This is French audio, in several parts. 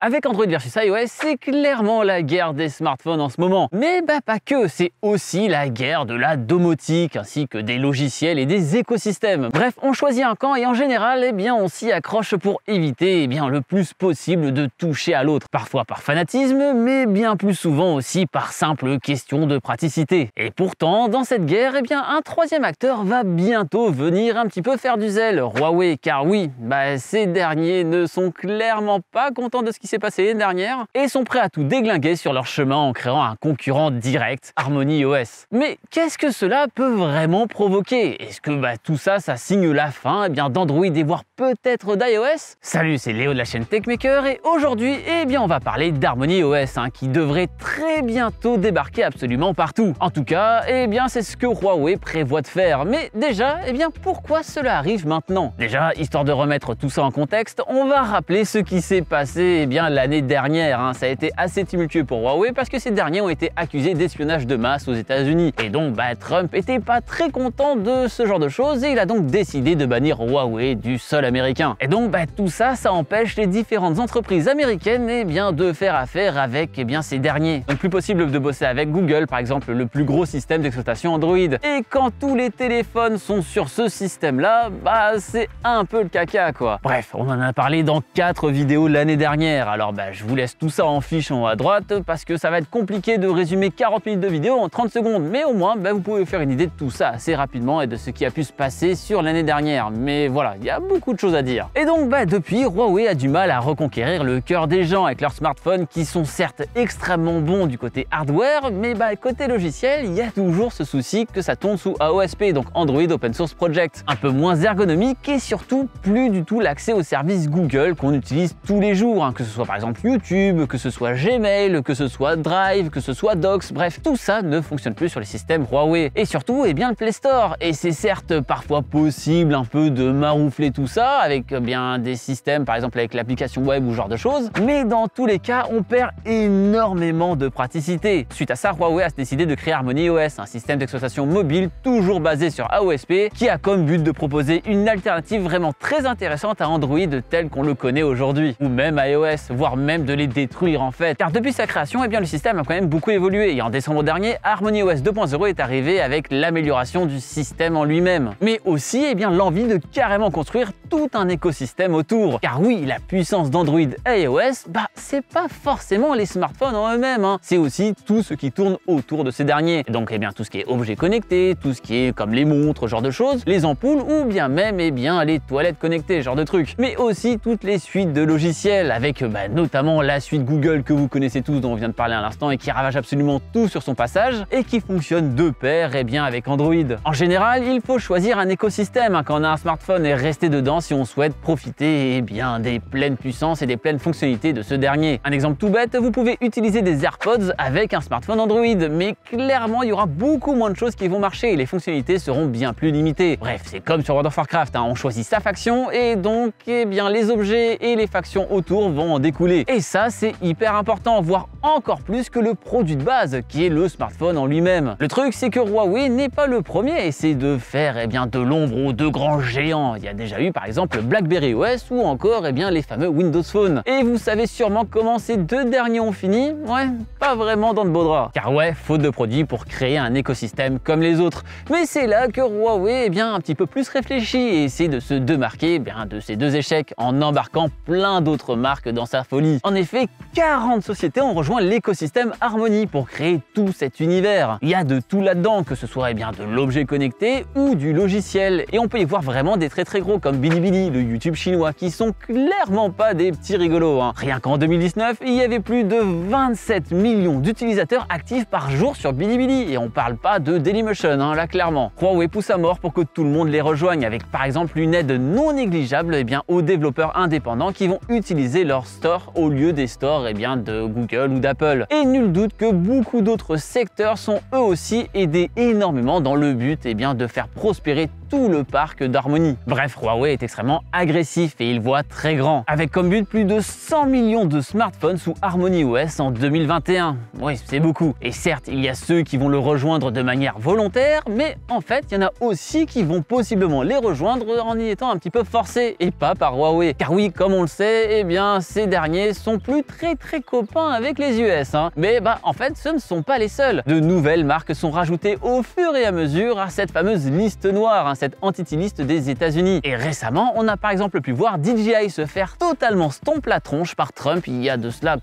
Avec Android versus iOS, c'est clairement la guerre des smartphones en ce moment. Mais pas que, c'est aussi la guerre de la domotique, ainsi que des logiciels et des écosystèmes. Bref, on choisit un camp et en général, on s'y accroche pour éviter le plus possible de toucher à l'autre. Parfois par fanatisme, mais bien plus souvent aussi par simple question de praticité. Et pourtant, dans cette guerre, un troisième acteur va bientôt venir un petit peu faire du zèle, Huawei, car oui, ces derniers ne sont clairement pas contents de ce qui s'est passé l'année dernière et sont prêts à tout déglinguer sur leur chemin en créant un concurrent direct, HarmonyOS. Mais qu'est-ce que cela peut vraiment provoquer? Est-ce que tout ça, ça signe la fin d'Android et voire peut-être d'iOS? Salut, c'est Léo de la chaîne TechMaker et aujourd'hui, on va parler d'HarmonyOS qui devrait très bientôt débarquer absolument partout. En tout cas, c'est ce que Huawei prévoit de faire. Mais déjà, pourquoi cela arrive maintenant? Déjà, histoire de remettre tout ça en contexte, on va rappeler ce qui s'est passé l'année dernière. Ça a été assez tumultueux pour Huawei parce que ces derniers ont été accusés d'espionnage de masse aux États-Unis. Et donc, Trump était pas très content de ce genre de choses et il a donc décidé de bannir Huawei du sol américain. Et donc, tout ça, ça empêche les différentes entreprises américaines de faire affaire avec ces derniers. Donc, plus possible de bosser avec Google, par exemple, le plus gros système d'exploitation Android. Et quand tous les téléphones sont sur ce système-là, c'est un peu le caca, quoi. Bref, on en a parlé dans 4 vidéos l'année dernière. Alors, je vous laisse tout ça en fiche en haut à droite parce que ça va être compliqué de résumer 40 minutes de vidéo en 30 secondes. Mais au moins, vous pouvez vous faire une idée de tout ça assez rapidement et de ce qui a pu se passer sur l'année dernière. Mais voilà, il y a beaucoup de choses à dire. Et donc, depuis, Huawei a du mal à reconquérir le cœur des gens avec leurs smartphones qui sont certes extrêmement bons du côté hardware, mais côté logiciel, il y a toujours ce souci que ça tourne sous AOSP, donc Android Open Source Project. Un peu moins ergonomique et surtout plus du tout l'accès aux services Google qu'on utilise tous les jours, que ce soit par exemple YouTube, que ce soit Gmail, que ce soit Drive, que ce soit Docs, bref, tout ça ne fonctionne plus sur les systèmes Huawei. Et surtout, le Play Store. Et c'est certes parfois possible un peu de maroufler tout ça avec des systèmes, par exemple avec l'application web ou ce genre de choses, mais dans tous les cas, on perd énormément de praticité. Suite à ça, Huawei a décidé de créer HarmonyOS, un système d'exploitation mobile toujours basé sur AOSP, qui a comme but de proposer une alternative vraiment très intéressante à Android tel qu'on le connaît aujourd'hui, ou même iOS, voire même de les détruire en fait. Car depuis sa création, le système a quand même beaucoup évolué, et en décembre dernier, HarmonyOS 2.0 est arrivé avec l'amélioration du système en lui-même, mais aussi l'envie de carrément construire tout un écosystème autour. Car oui, la puissance d'Android et iOS, c'est pas forcément les smartphones en eux-mêmes, c'est aussi tout ce qui tourne autour de ces derniers. Et donc, tout ce qui est objets connectés, tout ce qui est comme les montres, ce genre de choses, les ampoules ou bien même les toilettes connectées, ce genre de trucs. Mais aussi toutes les suites de logiciels avec notamment la suite Google que vous connaissez tous, dont on vient de parler à l'instant et qui ravage absolument tout sur son passage et qui fonctionne de pair avec Android. En général, il faut choisir un écosystème quand on a un smartphone et rester dedans si on souhaite profiter des pleines puissances et des pleines fonctionnalités de ce dernier. Un exemple tout bête, vous pouvez utiliser des AirPods avec un smartphone Android, mais clairement il y aura beaucoup moins de choses qui vont marcher et les fonctionnalités seront bien plus limitées. Bref, c'est comme sur World of Warcraft, on choisit sa faction et donc les objets et les factions autour vont en découler. Et ça c'est hyper important, voire encore plus que le produit de base qui est le smartphone en lui-même. Le truc c'est que Huawei n'est pas le premier à essayer de faire de l'ombre aux deux grands géants. Il y a déjà eu par exemple BlackBerry OS ou encore les fameux Windows Phone. Et vous savez sûrement comment ces deux derniers ont fini? Ouais, pas vraiment dans de beaux draps. Car faute de produits pour créer un écosystème comme les autres. Mais c'est là que Huawei un petit peu plus réfléchi et essaie de se démarquer de ces deux échecs en embarquant plein d'autres marques dans sa folie. En effet, 40 sociétés ont rejoint l'écosystème Harmony pour créer tout cet univers. Il y a de tout là-dedans, que ce soit de l'objet connecté ou du logiciel. Et on peut y voir vraiment des très gros comme Bilibili, le YouTube chinois, qui sont clairement pas des petits rigolos. Rien qu'en 2019, il y avait plus de 27 millions d'utilisateurs actifs par jour sur Bilibili. Et on parle pas de Dailymotion, là clairement. Huawei pousse à mort pour que tout le monde les rejoigne, avec par exemple une aide non négligeable aux développeurs indépendants qui vont utiliser leur store au lieu des stores de Google ou d'Apple. Et nul doute que beaucoup d'autres secteurs sont eux aussi aidés énormément dans le but de faire prospérer tout le parc d'Harmony. Bref, Huawei est extrêmement agressif et il voit très grand, avec comme but plus de 100 millions de smartphones sous Harmony OS en 2021. Oui, c'est beaucoup. Et certes, il y a ceux qui vont le rejoindre de manière volontaire, mais en fait, il y en a aussi qui vont possiblement les rejoindre en y étant un petit peu forcés, et pas par Huawei. Car oui, comme on le sait, eh bien, ces derniers sont plus très copains avec les US. Mais en fait, ce ne sont pas les seuls. De nouvelles marques sont rajoutées au fur et à mesure à cette fameuse liste noire, cette entity list des États-Unis. Et récemment, on a par exemple pu voir DJI se faire totalement stomp la tronche par Trump il y a de cela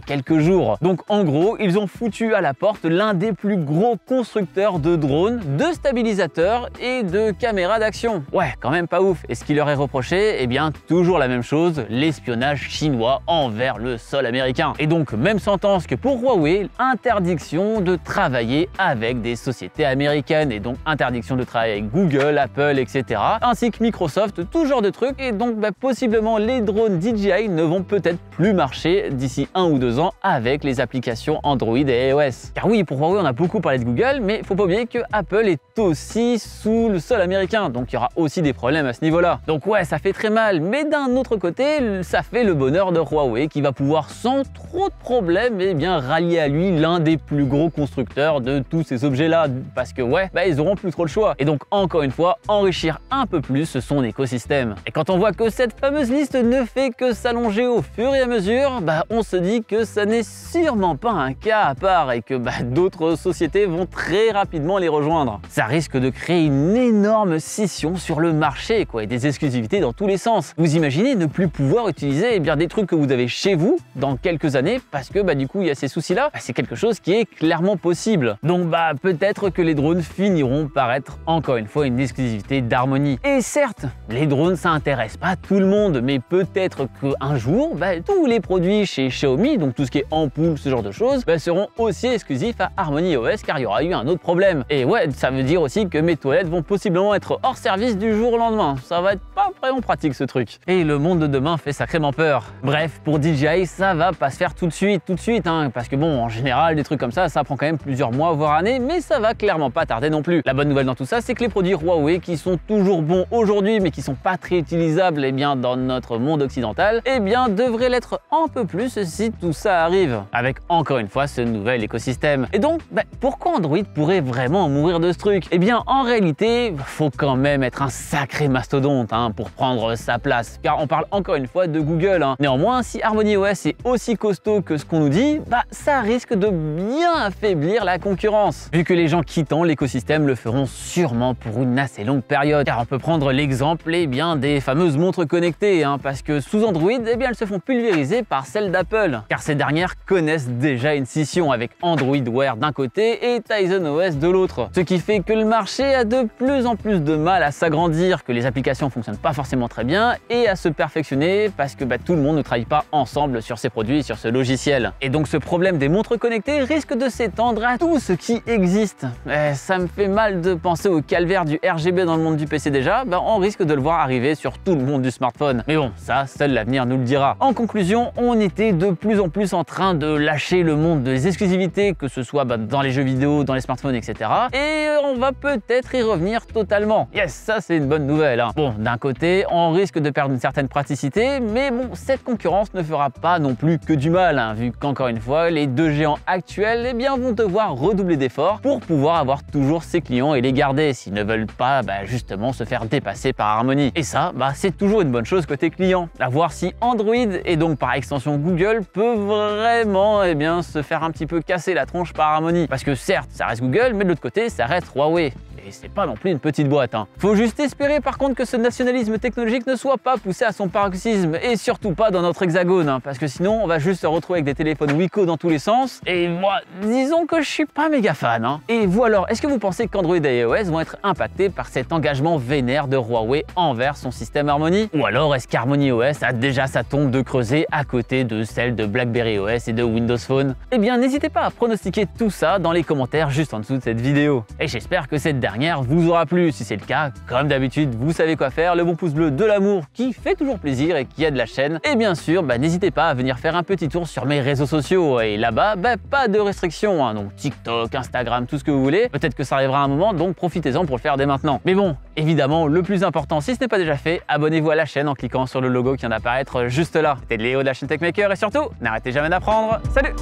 quelques jours. Donc en gros, ils ont foutu à la porte l'un des plus gros constructeurs de drones, de stabilisateurs et de caméras d'action. Ouais, quand même pas ouf. Et ce qui leur est reproché, eh bien toujours la même chose, l'espionnage chinois envers le sol américain. Et donc même sentence que pour Huawei, interdiction de travailler avec des sociétés américaines et donc interdiction de travailler avec Google, Apple, etc. ainsi que Microsoft, tout genre de trucs. Et donc possiblement les drones DJI ne vont peut-être plus marcher d'ici 1 ou 2 ans avec les applications Android et iOS. Car oui, pour Huawei, on a beaucoup parlé de Google, mais faut pas oublier que Apple est aussi sous le sol américain, donc il y aura aussi des problèmes à ce niveau-là. Donc ouais, ça fait très mal, mais d'un autre côté, ça fait le bonheur de Huawei qui va pouvoir sans trop de problèmes rallier à lui l'un des plus gros constructeurs de tous ces objets-là, parce que ouais, ils auront plus trop le choix. Et donc encore une fois, enrichir un peu plus son écosystème. Et quand on voit que cette fameuse liste ne fait que s'allonger au fur et à mesure, on se dit que ça n'est sûrement pas un cas à part et que d'autres sociétés vont très rapidement les rejoindre. Ça risque de créer une énorme scission sur le marché et des exclusivités dans tous les sens. Vous imaginez ne plus pouvoir utiliser des trucs que vous avez chez vous dans quelques années parce que du coup il y a ces soucis-là. C'est quelque chose qui est clairement possible. Donc peut-être que les drones finiront par être encore une fois une exclusivité d'Harmony. Et certes, les drones ça intéresse pas tout le monde, mais peut-être qu'un jour, tous les produits chez Xiaomi, donc tout ce qui est ampoule, ce genre de choses, seront aussi exclusifs à Harmony OS car il y aura eu un autre problème. Et ouais, ça veut dire aussi que mes toilettes vont possiblement être hors service du jour au lendemain. Ça va être pas vraiment pratique ce truc. Et le monde de demain fait sacrément peur. Bref, pour DJI, ça va pas se faire tout de suite, parce que bon, en général, des trucs comme ça prend quand même plusieurs mois, voire années, mais ça va clairement pas tarder non plus. La bonne nouvelle dans tout ça, c'est que les produits Huawei qui sont toujours bons aujourd'hui, mais qui sont pas très utilisables dans notre monde occidental, devraient l'être un peu plus si tout ça arrive, avec encore une fois ce nouvel écosystème. Et donc, pourquoi Android pourrait vraiment mourir de ce truc? En réalité, faut quand même être un sacré mastodonte pour prendre sa place, car on parle encore une fois de Google. Néanmoins, si Harmony OS est aussi costaud que ce qu'on nous dit, ça risque de bien affaiblir la concurrence, vu que les gens quittant l'écosystème le feront sûrement pour une assez longue période. Car on peut prendre l'exemple des fameuses montres connectées, parce que sous Android, elles se font pulvériser par celles d'Apple, car ces dernières connaissent déjà une scission avec Android Wear d'un côté et Tizen OS de l'autre. Ce qui fait que le marché a de plus en plus de mal à s'agrandir, que les applications fonctionnent pas forcément très bien et à se perfectionner parce que tout le monde ne travaille pas ensemble sur ces produits et sur ce logiciel. Et donc ce problème des montres connectées risque de s'étendre à tout ce qui existe. Ça me fait mal de penser au calvaire du RGB dans le monde du PC déjà, on risque de le voir arriver sur tout le monde du smartphone. Mais bon, ça, seul l'avenir nous le dira. En conclusion, on était de plus en plus en train de lâcher le monde des exclusivités, que ce soit dans les jeux vidéo, dans les smartphones, etc. Et on va peut-être y revenir totalement. Yes, ça c'est une bonne nouvelle. Bon, d'un côté, on risque de perdre une certaine praticité, mais bon, cette concurrence ne fera pas non plus que du mal, vu qu'encore une fois, les deux géants actuels vont devoir redoubler d'efforts pour pouvoir avoir toujours ses clients et les garder s'ils ne veulent pas justement se faire dépasser par Harmony. Et ça, c'est toujours une bonne chose côté client. À voir si Android et donc par extension Google peut vraiment se faire un petit peu casser la tronche par Harmony. Parce que certes, ça reste Google, mais de l'autre côté, ça reste Huawei. Et c'est pas non plus une petite boîte. Faut juste espérer par contre que ce nationalisme technologique ne soit pas poussé à son paroxysme et surtout pas dans notre hexagone, parce que sinon on va juste se retrouver avec des téléphones Wiko dans tous les sens et moi, disons que je suis pas méga fan. Et vous alors, est-ce que vous pensez qu'Android et iOS vont être impactés par cet engagement vénère de Huawei envers son système Harmony? Ou alors est-ce qu'Harmony OS a déjà sa tombe de creuser à côté de celle de BlackBerry OS et de Windows Phone? Eh bien n'hésitez pas à pronostiquer tout ça dans les commentaires juste en dessous de cette vidéo. Et j'espère que cette dernière dernière vous aura plu. Si c'est le cas, comme d'habitude, vous savez quoi faire, le bon pouce bleu de l'amour qui fait toujours plaisir et qui aide la chaîne. Et bien sûr, n'hésitez pas à venir faire un petit tour sur mes réseaux sociaux. Et là-bas, pas de restrictions, hein, donc TikTok, Instagram, tout ce que vous voulez. Peut-être que ça arrivera à un moment, donc profitez-en pour le faire dès maintenant. Mais bon, évidemment, le plus important, si ce n'est pas déjà fait, abonnez-vous à la chaîne en cliquant sur le logo qui vient d'apparaître juste là. C'était Léo de la chaîne Techmaker et surtout, n'arrêtez jamais d'apprendre. Salut!